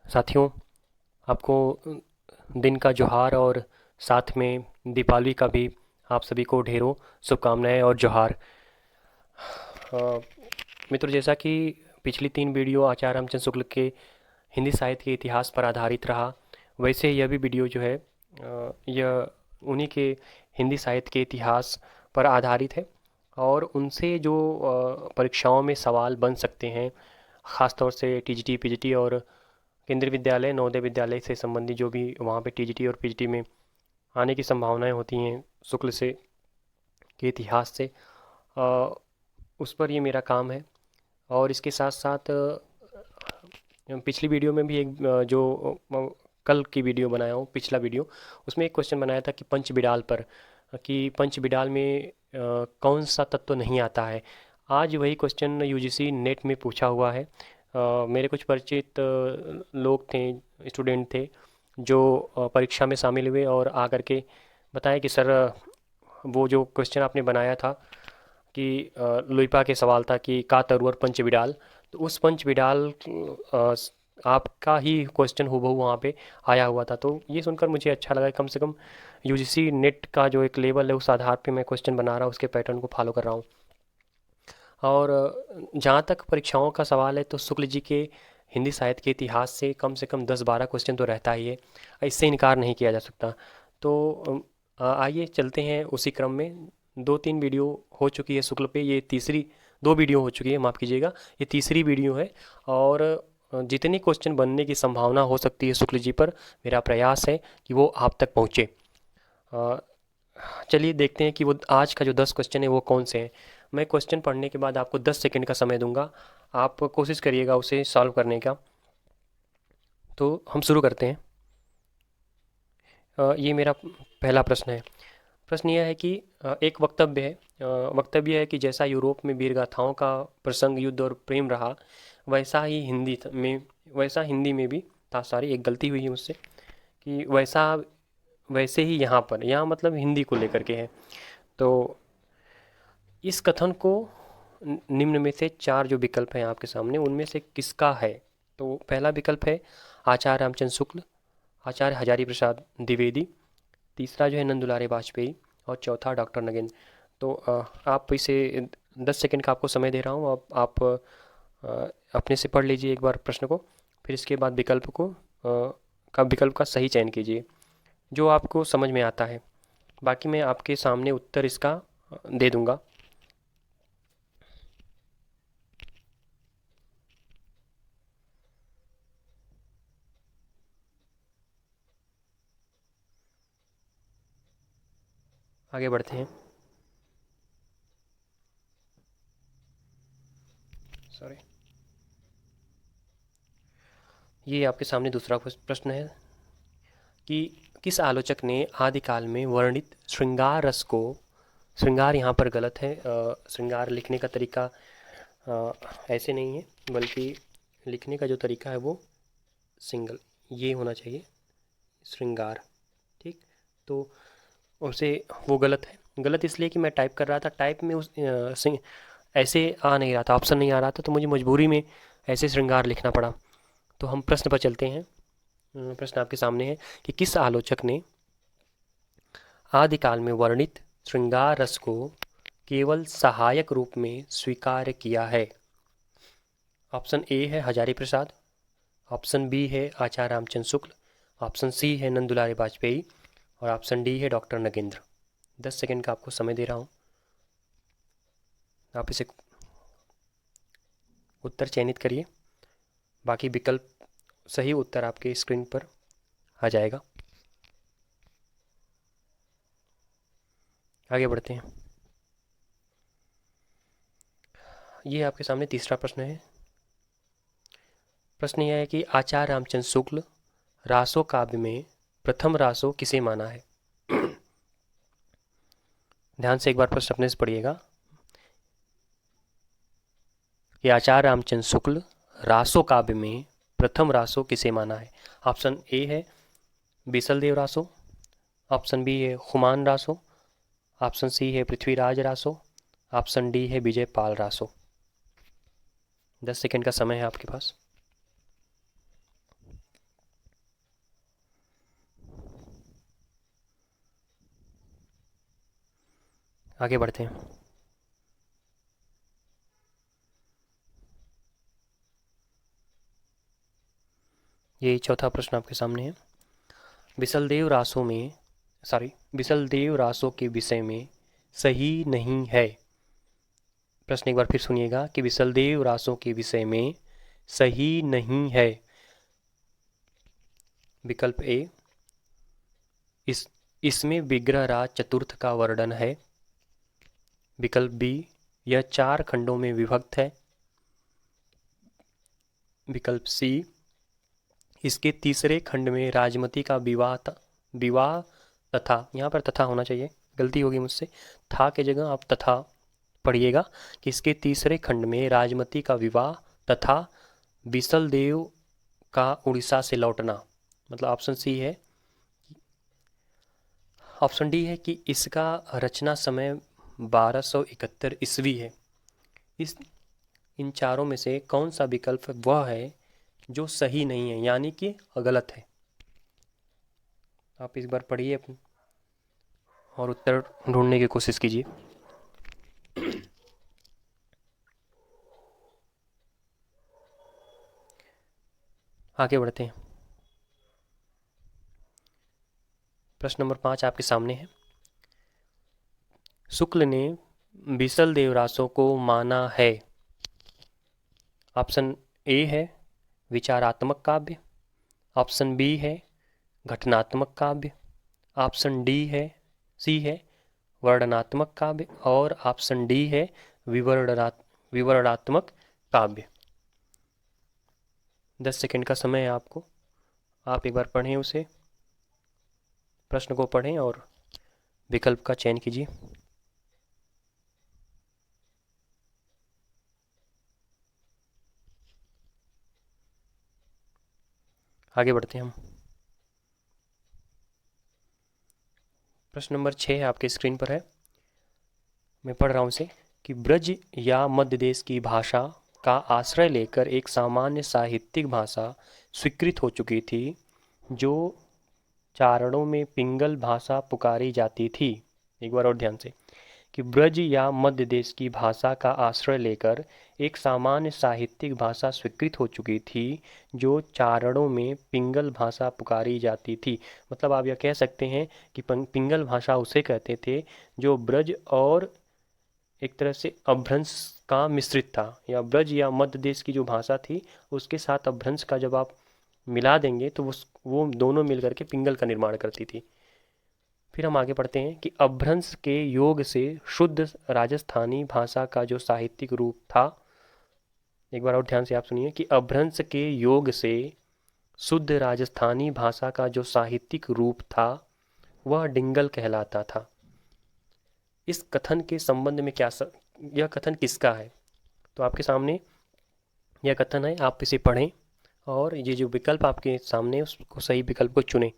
साथियों, आपको दिन का जोहार और साथ में दीपावली का भी आप सभी को ढेरों शुभकामनाएं और जोहार। अ, मित्रों, जैसा कि पिछली 3 वीडियो आचार्य रामचंद्र शुक्ल के हिंदी साहित्य के इतिहास पर आधारित रहा, वैसे यह भी वीडियो जो है यह उन्हीं के हिंदी साहित्य के इतिहास पर आधारित है और उनसे जो परीक्षाओं में सवाल बन सकते हैं, ख़ास तौर से टीजीटी, पीजीटी और केंद्रीय विद्यालय, नवोदय विद्यालय से संबंधित जो भी वहाँ पे टीजीटी और पीजीटी में आने की संभावनाएं होती हैं शुक्ल से के इतिहास से, अ, उस पर ये मेरा काम है। और इसके साथ साथ पिछली वीडियो में भी एक कल की वीडियो बनाया हूँ, पिछला वीडियो, उसमें एक क्वेश्चन बनाया था कि पंच बिडाल पर, कि पंच बिडाल में कौन सा तत्व नहीं आता है। आज वही क्वेश्चन यूजीसी नेट में पूछा हुआ है। मेरे कुछ परिचित लोग थे, स्टूडेंट थे, जो परीक्षा में शामिल हुए और आकर के बताएं कि सर, वो जो क्वेश्चन आपने बनाया था कि लुइपा के सवाल था कि का तरुवर पंच बिडाल, तो उस पंच बिडाल आपका ही क्वेश्चन हूबहू वहाँ पे आया हुआ था। तो ये सुनकर मुझे अच्छा लगा, कम से कम यूजीसी नेट का जो एक लेवल है उस आधार पे मैं क्वेश्चन बना रहा हूँ, उसके पैटर्न को फॉलो कर रहा हूँ। और जहाँ तक परीक्षाओं का सवाल है तो शुक्ल जी के हिंदी साहित्य के इतिहास से कम 10-12 क्वेश्चन तो रहता ही है, इससे इनकार नहीं किया जा सकता। तो आइए चलते हैं उसी क्रम में। 2-3 वीडियो हो चुकी है शुक्ल पे, ये तीसरी, 2 वीडियो हो चुकी है, माफ़ कीजिएगा, ये तीसरी वीडियो है। और जितने क्वेश्चन बनने की संभावना हो सकती है शुक्ल जी पर, मेरा प्रयास है कि वो आप तक पहुँचे। अ, चलिए देखते हैं कि वो आज का जो 10 क्वेश्चन है वो कौन से हैं। मैं क्वेश्चन पढ़ने के बाद आपको 10 सेकंड का समय दूंगा, आप कोशिश करिएगा उसे सॉल्व करने का। तो हम शुरू करते हैं। ये मेरा पहला प्रश्न है। प्रश्न यह है कि एक वक्तव्य है, वक्तव्य है कि जैसा यूरोप में वीरगाथाओं का प्रसंग युद्ध और प्रेम रहा, वैसा ही हिंदी में भी था। सॉरी, एक गलती हुई है मुझसे, कि वैसे ही यहाँ पर, यहाँ मतलब हिंदी को लेकर के है। तो इस कथन को निम्न में से 4 जो विकल्प हैं आपके सामने, उनमें से किसका है। तो पहला विकल्प है आचार्य रामचंद्र शुक्ल, आचार्य हजारी प्रसाद द्विवेदी, तीसरा जो है नंद दुलारे वाजपेयी, और चौथा डॉक्टर नगेंद्र। तो आप इसे 10 सेकंड का आपको समय दे रहा हूँ, आप अपने से पढ़ लीजिए एक बार प्रश्न को, फिर इसके बाद विकल्प का सही चयन कीजिए जो आपको समझ में आता है। बाकी मैं आपके सामने उत्तर इसका दे दूंगा। आगे बढ़ते हैं। सॉरी, ये आपके सामने दूसरा प्रश्न है कि किस आलोचक ने आदिकाल में वर्णित श्रृंगार रस को, श्रृंगार यहाँ पर गलत है, श्रृंगार लिखने का तरीका ऐसे नहीं है, बल्कि लिखने का जो तरीका है वो सिंगल ये होना चाहिए, श्रृंगार। ठीक, तो उसे वो गलत है। गलत इसलिए कि मैं टाइप कर रहा था, टाइप में ऐसे आ नहीं रहा था, ऑप्शन नहीं आ रहा था, तो मुझे मजबूरी में ऐसे श्रृंगार लिखना पड़ा। तो हम प्रश्न पर चलते हैं। प्रश्न आपके सामने है कि किस आलोचक ने आदिकाल में वर्णित श्रृंगार रस को केवल सहायक रूप में स्वीकार किया है। ऑप्शन ए है हजारी प्रसाद, ऑप्शन बी है आचार्य रामचंद्र शुक्ल, ऑप्शन सी है नंद दुलारे वाजपेयी, और ऑप्शन डी है डॉक्टर नगेंद्र। 10 सेकंड का आपको समय दे रहा हूँ, आप इसे उत्तर चयनित करिए। बाकी विकल्प, सही उत्तर आपके स्क्रीन पर आ जाएगा। आगे बढ़ते हैं। ये आपके सामने तीसरा प्रश्न है। प्रश्न यह है कि आचार्य रामचंद्र शुक्ल रासो काव्य में प्रथम रासो किसे माना है। ध्यान से एक बार प्रश्न अपने से पढ़िएगा कि आचार्य रामचंद्र शुक्ल रासो काव्य में प्रथम रासो किसे माना है। ऑप्शन ए है बीसल देव रासो, ऑप्शन बी है खुमान रासो, ऑप्शन सी है पृथ्वीराज रासो, ऑप्शन डी है विजय पाल रासो। 10 सेकंड का समय है आपके पास। आगे बढ़ते हैं। ये चौथा प्रश्न आपके सामने है। बिसलदेव रासों के विषय में सही नहीं है। प्रश्न एक बार फिर सुनिएगा कि बिसलदेव रासों के विषय में सही नहीं है। विकल्प ए, इसमें विग्रह राज चतुर्थ का वर्णन है। विकल्प बी, यह 4 खंडों में विभक्त है। विकल्प सी, इसके तीसरे खंड में राजमती का विवाह तथा, यहाँ पर तथा होना चाहिए, गलती होगी मुझसे, था के जगह आप तथा पढ़िएगा, कि इसके तीसरे खंड में राजमती का विवाह तथा बिसलदेव का उड़ीसा से लौटना। मतलब ऑप्शन सी है, ऑप्शन डी है कि इसका रचना समय 1271 ईस्वी है। इन चारों में से कौन सा विकल्प वह है जो सही नहीं है, यानी कि गलत है। आप इस बार पढ़िए और उत्तर ढूंढने की कोशिश कीजिए। आगे बढ़ते हैं। प्रश्न नंबर 5 आपके सामने है। शुक्ल ने बिसलदेव रासों को माना है। ऑप्शन ए है विचारात्मक काव्य, ऑप्शन बी है घटनात्मक काव्य, ऑप्शन सी है वर्णनात्मक काव्य, और ऑप्शन डी है विवरणात्मक काव्य। 10 सेकंड का समय है आपको। आप एक बार पढ़ें उसे, प्रश्न को पढ़ें और विकल्प का चयन कीजिए। आगे बढ़ते हैं हम। प्रश्न नंबर 6 आपके स्क्रीन पर है, मैं पढ़ रहा हूँ उसे, कि ब्रज या मध्य देश की भाषा का आश्रय लेकर एक सामान्य साहित्यिक भाषा स्वीकृत हो चुकी थी जो चारणों में पिंगल भाषा पुकारी जाती थी। एक बार और ध्यान से, कि ब्रज या मध्य देश की भाषा का आश्रय लेकर एक सामान्य साहित्यिक भाषा स्वीकृत हो चुकी थी जो चारणों में पिंगल भाषा पुकारी जाती थी। मतलब आप यह कह सकते हैं कि पिंगल भाषा उसे कहते थे जो ब्रज और एक तरह से अभ्रंश का मिश्रित था, या ब्रज या मध्य देश की जो भाषा थी उसके साथ अभ्रंश का जब आप मिला देंगे तो वो दोनों मिलकर के पिंगल का निर्माण करती थी। फिर हम आगे पढ़ते हैं कि अभ्रंश के योग से शुद्ध राजस्थानी भाषा का जो साहित्यिक रूप था, एक बार और ध्यान से आप सुनिए, कि अभ्रंश के योग से शुद्ध राजस्थानी भाषा का जो साहित्यिक रूप था वह डिंगल कहलाता था। इस कथन के संबंध में यह कथन किसका है? तो आपके सामने यह कथन है, आप इसे पढ़ें और ये जो विकल्प आपके सामने उसको सही विकल्प को चुनें।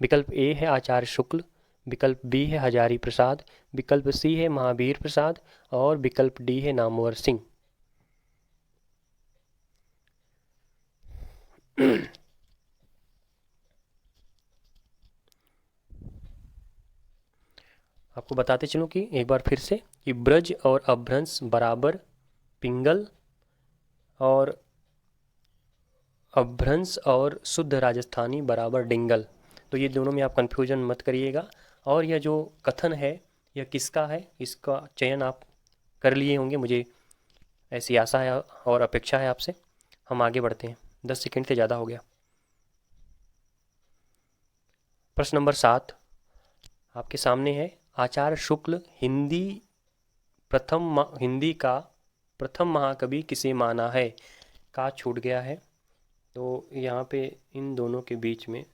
विकल्प ए है आचार्य शुक्ल, विकल्प बी है हजारी प्रसाद, विकल्प सी है महावीर प्रसाद, और विकल्प डी है नामवर सिंह। आपको बताते चलूं कि एक बार फिर से, कि ब्रज और अभ्रंश बराबर पिंगल, और अभ्रंश और शुद्ध राजस्थानी बराबर डिंगल। तो ये दोनों में आप कंफ्यूजन मत करिएगा। और यह जो कथन है यह किसका है, इसका चयन आप कर लिए होंगे, मुझे ऐसी आशा है और अपेक्षा है आपसे। हम आगे बढ़ते हैं, 10 सेकंड से ज़्यादा हो गया। प्रश्न नंबर 7 आपके सामने है। आचार्य शुक्ल हिंदी का प्रथम महाकवि किसे माना है? का छूट गया है, तो यहाँ पे इन दोनों के बीच में,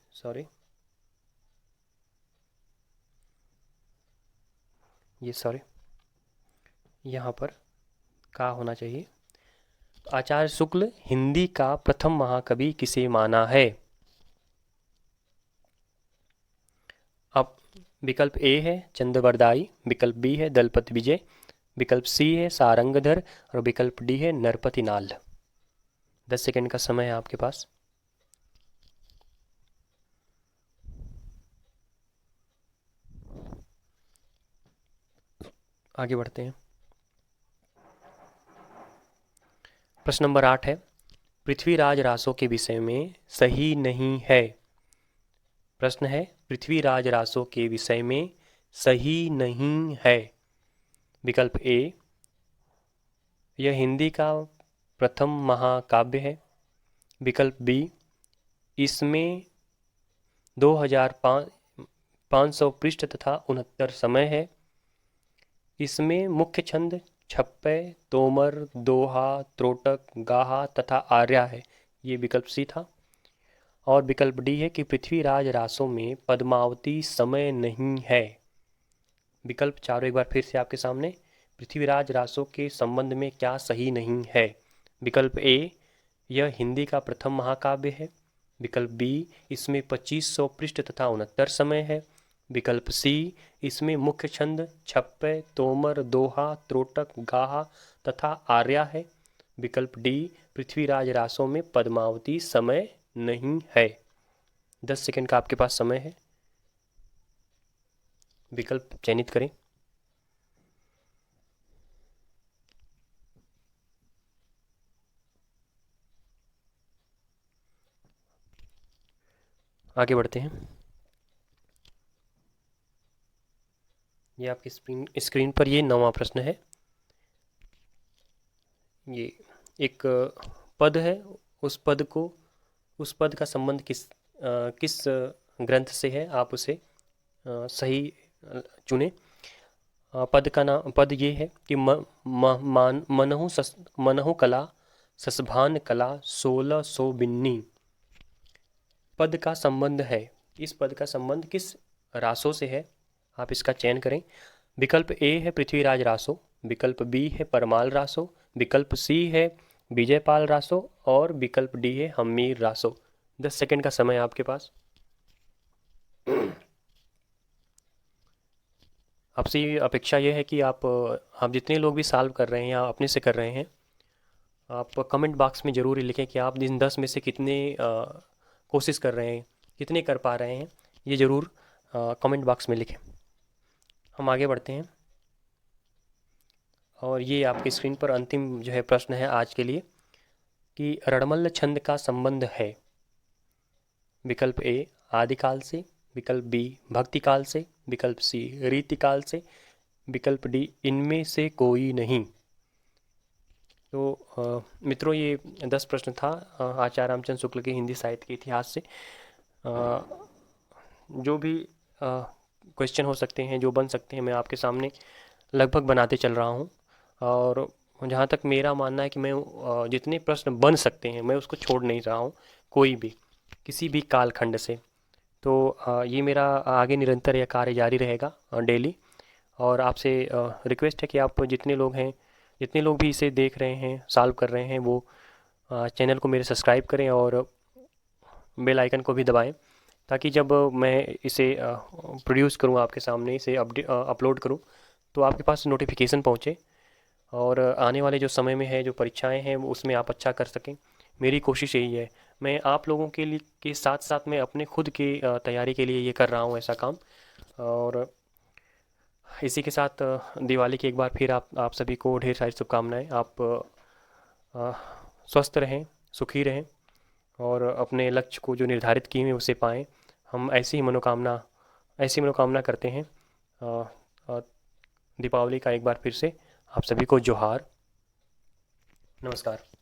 यहाँ पर का होना चाहिए। आचार्य शुक्ल हिंदी का प्रथम महाकवि किसे माना है? अब विकल्प ए है चंद्रवरदाई, विकल्प बी है दलपति विजय, विकल्प सी है सारंगधर, और विकल्प डी है नरपति नाल। 10 सेकंड का समय है आपके पास। आगे बढ़ते हैं। प्रश्न नंबर 8 है, पृथ्वीराज रासो के विषय में सही नहीं है। प्रश्न है, पृथ्वीराज रासो के विषय में सही नहीं है। विकल्प ए, यह हिंदी का प्रथम महाकाव्य है। विकल्प बी, इसमें 2500 पृष्ठ तथा 69 समय है। इसमें मुख्य छंद छप्पय, तोमर, दोहा, त्रोटक, गाहा तथा आर्या है। ये विकल्प सी था। और विकल्प डी है कि पृथ्वीराज रासों में पद्मावती समय नहीं है। विकल्प चारों एक बार फिर से आपके सामने। पृथ्वीराज रासों के संबंध में क्या सही नहीं है। विकल्प ए, यह हिंदी का प्रथम महाकाव्य है। विकल्प बी, इसमें 2500 पृष्ठ तथा 69 समय है। विकल्प सी, इसमें मुख्य छंद छप्पय, तोमर, दोहा, त्रोटक, गाहा तथा आर्या है। विकल्प डी, पृथ्वीराज रासों में पद्मावती समय नहीं है। 10 सेकंड का आपके पास समय है, विकल्प चयनित करें। आगे बढ़ते हैं। ये आपकी स्क्रीन पर ये 9वां प्रश्न है। ये एक पद है, उस पद का संबंध किस ग्रंथ से है, आप उसे सही चुने। पद ये है कि मनहु कला ससभान कला 1600 बिन्नी। पद का संबंध है, इस पद का संबंध किस रासों से है, आप इसका चयन करें। विकल्प ए है पृथ्वीराज रासो, विकल्प बी है परमाल रासो, विकल्प सी है विजयपाल रासो और विकल्प डी है हम्मीर रासो। 10 सेकंड का समय आपके पास। आपसे अपेक्षा यह है कि आप जितने लोग भी सॉल्व कर रहे हैं या अपने से कर रहे हैं, आप कमेंट बॉक्स में ज़रूर लिखें कि आप इन 10 में से कितने कोशिश कर रहे हैं, कितने कर पा रहे हैं, ये ज़रूर कमेंट बॉक्स में लिखें। हम आगे बढ़ते हैं और ये आपकी स्क्रीन पर अंतिम जो है प्रश्न है आज के लिए कि रणमल्ल छंद का संबंध है। विकल्प ए आदिकाल से, विकल्प बी भक्तिकाल से, विकल्प सी रीतिकाल से, विकल्प डी इनमें से कोई नहीं। तो मित्रों, ये 10 प्रश्न था आचार्य रामचंद्र शुक्ल के हिंदी साहित्य के इतिहास से। जो भी क्वेश्चन हो सकते हैं, जो बन सकते हैं, मैं आपके सामने लगभग बनाते चल रहा हूँ। और जहाँ तक मेरा मानना है कि मैं जितने प्रश्न बन सकते हैं मैं उसको छोड़ नहीं रहा हूँ, कोई भी किसी भी कालखंड से। तो ये मेरा आगे निरंतर यह कार्य जारी रहेगा डेली। और आपसे रिक्वेस्ट है कि आप जितने लोग हैं, जितने लोग भी इसे देख रहे हैं, सॉल्व कर रहे हैं, वो चैनल को मेरे सब्सक्राइब करें और बेल आइकन को भी दबाएं, ताकि जब मैं इसे प्रोड्यूस करूं, आपके सामने इसे अपलोड करूं, तो आपके पास नोटिफिकेशन पहुंचे और आने वाले जो समय में है, जो परीक्षाएं हैं, उसमें आप अच्छा कर सकें। मेरी कोशिश यही है। मैं आप लोगों के लिए के साथ साथ मैं अपने खुद की तैयारी के लिए ये कर रहा हूँ ऐसा काम। और इसी के साथ दिवाली की एक बार फिर आप सभी को ढेर सारी शुभकामनाएं। आप स्वस्थ रहें, सुखी रहें और अपने लक्ष्य को जो निर्धारित किए हैं उसे पाएं। हम ऐसी मनोकामना करते हैं। दीपावली का एक बार फिर से आप सभी को जोहार, नमस्कार।